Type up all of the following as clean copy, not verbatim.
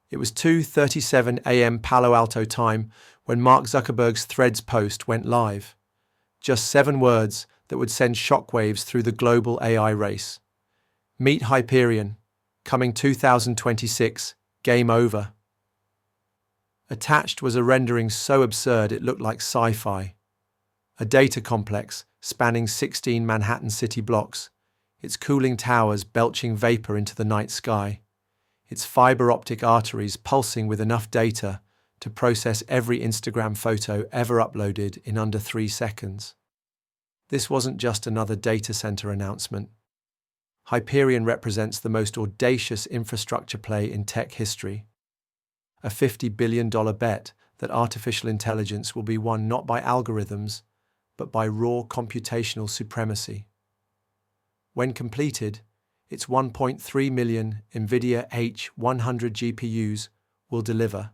It was 2:37 a.m. Palo Alto time when Mark Zuckerberg's Threads post went live. Just 7 words that would send shockwaves through the global AI race. Meet Hyperion, coming 2026, game over. Attached was a rendering so absurd it looked like sci-fi. A data complex spanning 16 Manhattan city blocks, its cooling towers belching vapor into the night sky, its fiber optic arteries pulsing with enough data to process every Instagram photo ever uploaded in under 3 seconds. This wasn't just another data center announcement. Hyperion represents the most audacious infrastructure play in tech history. A $50 billion bet that artificial intelligence will be won not by algorithms, but by raw computational supremacy. When completed, its 1.3 million NVIDIA H100 GPUs will deliver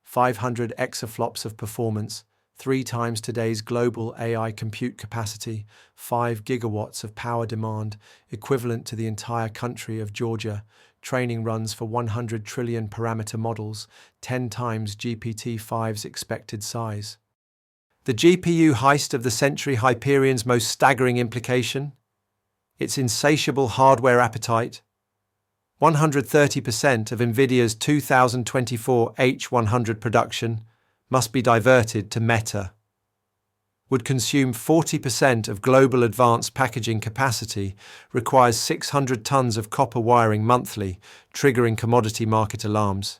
500 exaFLOPS of performance, 3 times today's global AI compute capacity, 5 gigawatts of power demand, equivalent to the entire country of Georgia, training runs for 100 trillion parameter models, 10 times GPT-5's expected size. The GPU heist of the century, Hyperion's most staggering implication? Its insatiable hardware appetite. 130% of NVIDIA's 2024 H100 production must be diverted to Meta. Would consume 40% of global advanced packaging capacity, requires 600 tons of copper wiring monthly, triggering commodity market alarms.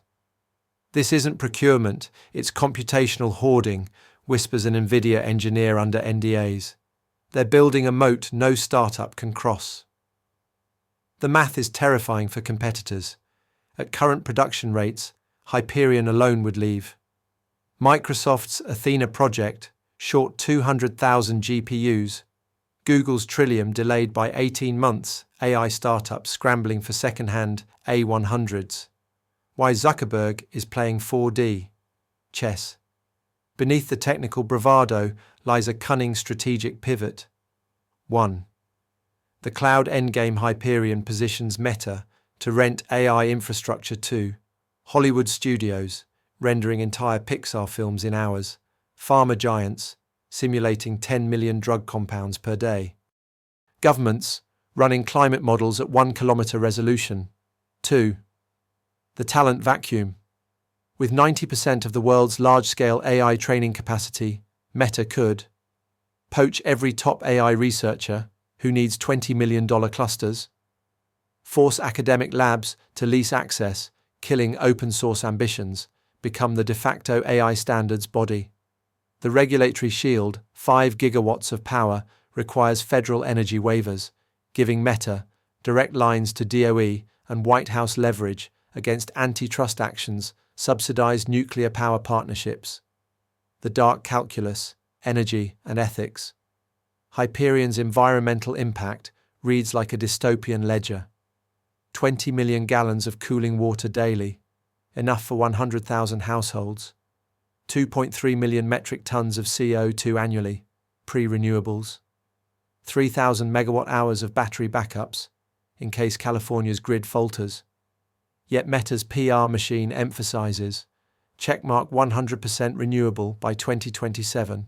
This isn't procurement, it's computational hoarding, whispers an NVIDIA engineer under NDAs. They're building a moat no startup can cross. The math is terrifying for competitors. At current production rates, Hyperion alone would leave. Microsoft's Athena project, short 200,000 GPUs. Google's Trillium delayed by 18 months, AI startups scrambling for second-hand A100s. Why Zuckerberg is playing 4D chess. Beneath the technical bravado lies a cunning strategic pivot. 1. The cloud endgame. Hyperion positions Meta to rent AI infrastructure to Hollywood studios, rendering entire Pixar films in hours, pharma giants, simulating 10 million drug compounds per day, governments, running climate models at 1 kilometer resolution. 2. The talent vacuum. With 90% of the world's large-scale AI training capacity, Meta could poach every top AI researcher who needs $20 million clusters, force academic labs to lease access, killing open-source ambitions, become the de facto AI standards body. The regulatory shield, 5 gigawatts of power, requires federal energy waivers, giving Meta direct lines to DOE and White House leverage against antitrust actions, subsidized nuclear power partnerships. The dark calculus, energy and ethics. Hyperion's environmental impact reads like a dystopian ledger. 20 million gallons of cooling water daily, enough for 100,000 households. 2.3 million metric tons of CO2 annually, pre-renewables. 3,000 megawatt hours of battery backups, in case California's grid falters. Yet Meta's PR machine emphasizes checkmark 100% renewable by 2027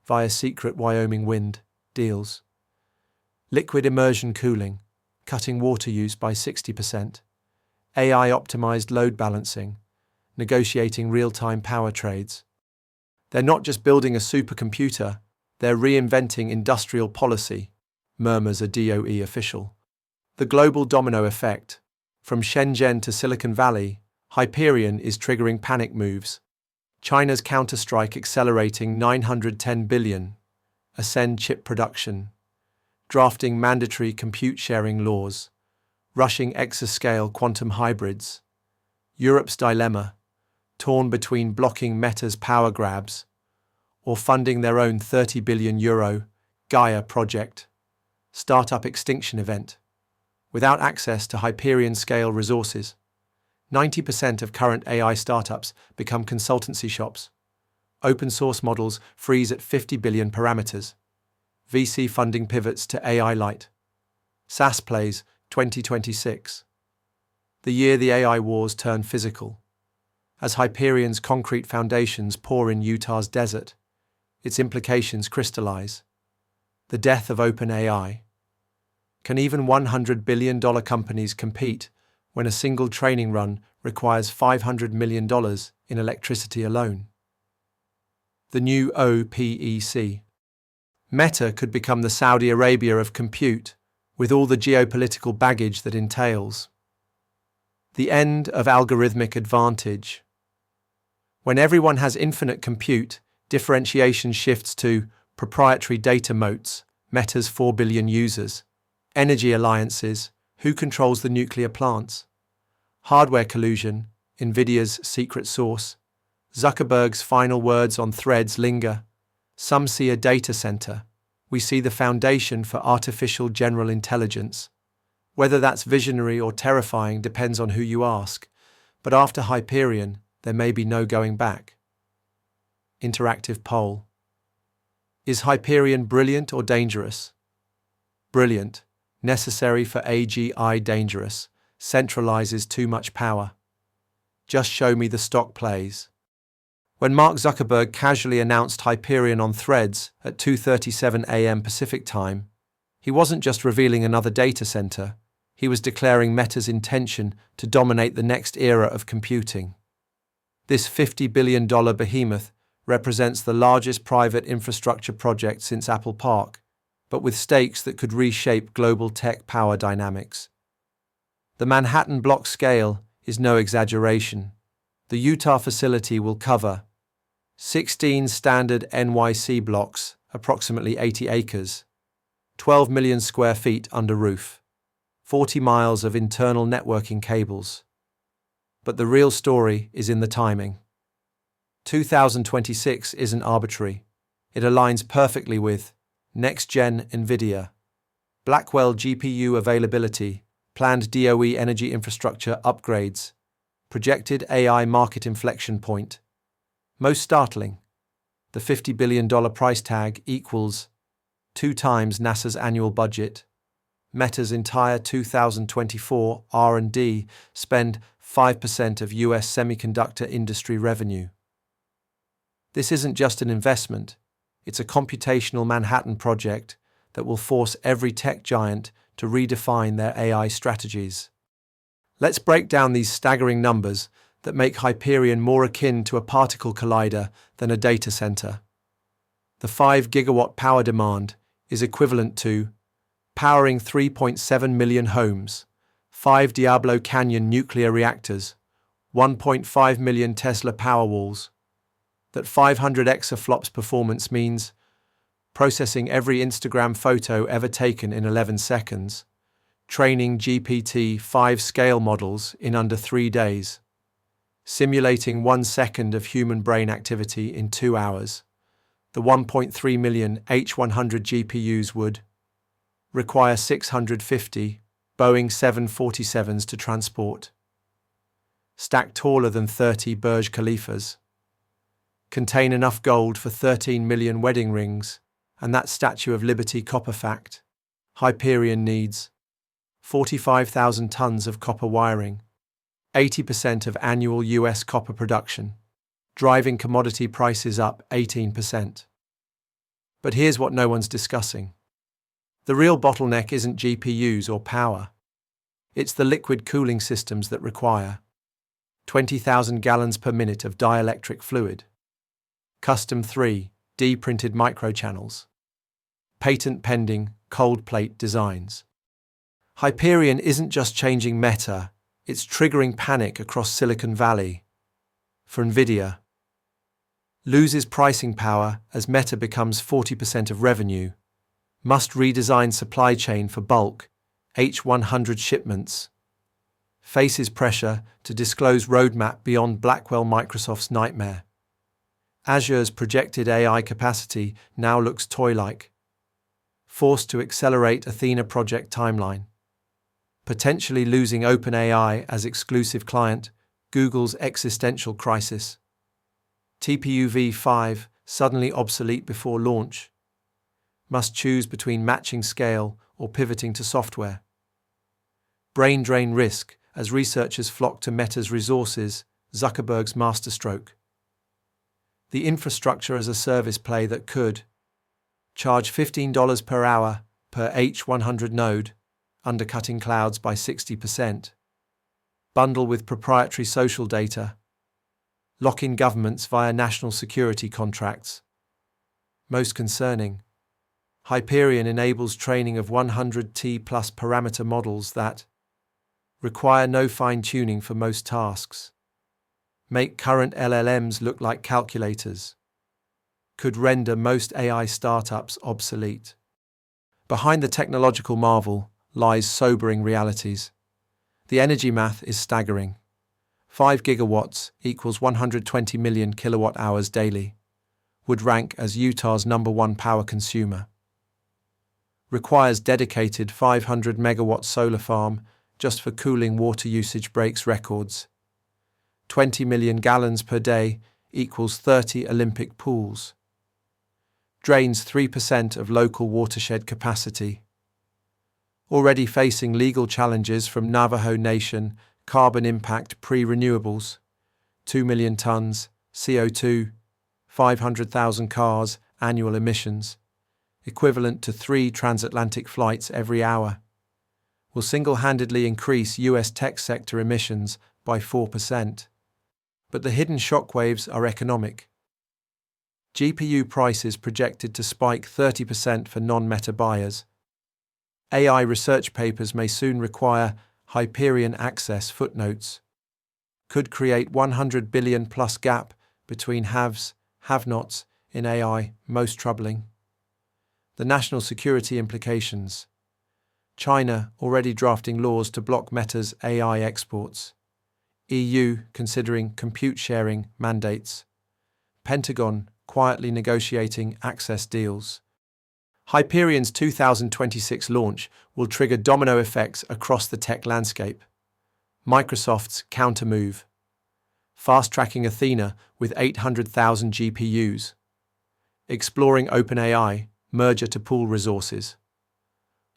via secret Wyoming wind deals. Liquid immersion cooling, cutting water use by 60%. AI-optimized load balancing, negotiating real-time power trades. They're not just building a supercomputer, they're reinventing industrial policy, murmurs a DOE official. The global domino effect. From Shenzhen to Silicon Valley, Hyperion is triggering panic moves. China's counterstrike accelerating $910 billion. Ascend chip production. Drafting mandatory compute sharing laws. Rushing exascale quantum hybrids. Europe's dilemma, torn between blocking Meta's power grabs or funding their own €30 billion Gaia project, startup extinction event. Without access to Hyperion-scale resources, 90% of current AI startups become consultancy shops. Open-source models freeze at 50 billion parameters. VC funding pivots to AI Lite. SaaS plays 2026. The year the AI wars turn physical. As Hyperion's concrete foundations pour in Utah's desert, its implications crystallize. The death of OpenAI. Can even $100 billion companies compete when a single training run requires $500 million in electricity alone? The new OPEC. Meta could become the Saudi Arabia of compute, with all the geopolitical baggage that entails. The end of algorithmic advantage. When everyone has infinite compute, differentiation shifts to proprietary data moats, Meta's 4 billion users, energy alliances, who controls the nuclear plants, hardware collusion, NVIDIA's secret sauce, Zuckerberg's final words on threads linger. Some see a data center. We see the foundation for artificial general intelligence. Whether that's visionary or terrifying depends on who you ask, but after Hyperion, there may be no going back. Interactive poll. Is Hyperion brilliant or dangerous? Brilliant. Necessary for AGI. Dangerous. Centralizes too much power. Just show me the stock plays. When Mark Zuckerberg casually announced Hyperion on Threads at 2:37 a.m. Pacific Time, he wasn't just revealing another data center, he was declaring Meta's intention to dominate the next era of computing. This $50 billion behemoth represents the largest private infrastructure project since Apple Park, but with stakes that could reshape global tech power dynamics. The Manhattan block scale is no exaggeration. The Utah facility will cover 16 standard NYC blocks, approximately 80 acres, 12 million square feet under roof, 40 miles of internal networking cables. But the real story is in the timing. 2026 isn't arbitrary. It aligns perfectly with next-gen NVIDIA, Blackwell GPU availability, planned DOE energy infrastructure upgrades, projected AI market inflection point. Most startling, the $50 billion price tag equals 2 times NASA's annual budget. Meta's entire 2024 R&D spend 5% of US semiconductor industry revenue. This isn't just an investment, it's a computational Manhattan project that will force every tech giant to redefine their AI strategies. Let's break down these staggering numbers that make Hyperion more akin to a particle collider than a data center. The 5 gigawatt power demand is equivalent to powering 3.7 million homes, 5 Diablo Canyon nuclear reactors, 1.5 million Tesla Powerwalls. That 500 exaFLOPS performance means processing every Instagram photo ever taken in 11 seconds, training GPT-5 scale models in under 3 days, simulating 1 second of human brain activity in 2 hours. The 1.3 million H100 GPUs would require 650 Boeing 747s to transport, stack taller than 30 Burj Khalifas, contain enough gold for 13 million wedding rings, and that Statue of Liberty copper fact. Hyperion needs 45,000 tons of copper wiring, 80% of annual US copper production, driving commodity prices up 18%. But here's what no one's discussing. The real bottleneck isn't GPUs or power. It's the liquid cooling systems that require 20,000 gallons per minute of dielectric fluid, custom 3D printed microchannels, patent-pending cold plate designs. Hyperion isn't just changing Meta, it's triggering panic across Silicon Valley. For NVIDIA, loses pricing power as Meta becomes 40% of revenue, must redesign supply chain for bulk H100 shipments, faces pressure to disclose roadmap beyond Blackwell Microsoft's nightmare. Azure's projected AI capacity now looks toy-like, forced to accelerate Athena project timeline, potentially losing OpenAI as exclusive client, Google's existential crisis, TPU v5 suddenly obsolete before launch, must choose between matching scale or pivoting to software. Brain drain risk as researchers flock to Meta's resources Zuckerberg's masterstroke. The infrastructure as a service play that could charge $15 per hour per H100 node, undercutting clouds by 60%, bundle with proprietary social data, lock in governments via national security contracts. Most concerning, Hyperion enables training of 100T plus parameter models that require no fine-tuning for most tasks, make current LLMs look like calculators, could render most AI startups obsolete. Behind the technological marvel lies sobering realities. The energy math is staggering. 5 gigawatts equals 120 million kilowatt-hours daily, would rank as Utah's #1 power consumer. Requires dedicated 500 megawatt solar farm just for cooling water usage breaks records. 20 million gallons per day equals 30 Olympic pools. Drains 3% of local watershed capacity. Already facing legal challenges from Navajo Nation carbon impact pre-renewables, 2 million tons, CO2, 500,000 cars, annual emissions, equivalent to 3 transatlantic flights every hour, will single-handedly increase US tech sector emissions by 4%. But the hidden shockwaves are economic. GPU prices projected to spike 30% for non-meta buyers. AI research papers may soon require Hyperion access footnotes. Could create 100 billion plus gap between haves, have-nots in AI, most troubling. The national security implications. China already drafting laws to block Meta's AI exports. EU considering compute sharing mandates. Pentagon quietly negotiating access deals. Hyperion's 2026 launch will trigger domino effects across the tech landscape. Microsoft's countermove. Fast-tracking Athena with 800,000 GPUs. Exploring OpenAI, merger to pool resources.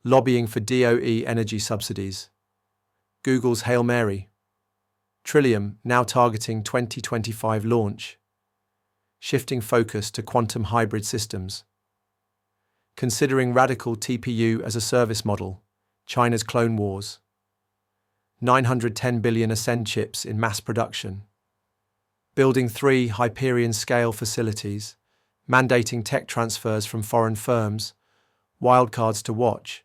Lobbying for DOE energy subsidies. Google's Hail Mary. Trillium now targeting 2025 launch. Shifting focus to quantum hybrid systems. Considering radical TPU as a service model, China's clone wars. 910 billion Ascend chips in mass production. Building 3 Hyperion-scale facilities, mandating tech transfers from foreign firms, wildcards to watch,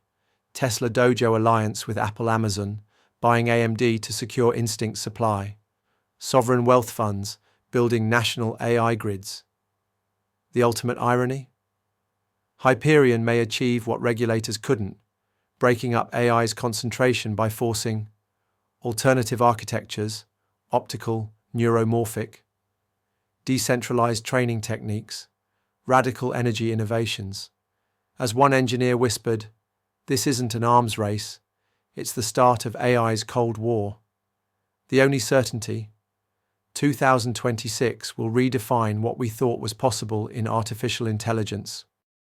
Tesla Dojo alliance with Apple Amazon, buying AMD to secure Instinct supply, sovereign wealth funds, building national AI grids. The ultimate irony? Hyperion may achieve what regulators couldn't, breaking up AI's concentration by forcing alternative architectures, optical, neuromorphic, decentralized training techniques, radical energy innovations. As one engineer whispered, this isn't an arms race, it's the start of AI's Cold War. The only certainty, 2026 will redefine what we thought was possible in artificial intelligence.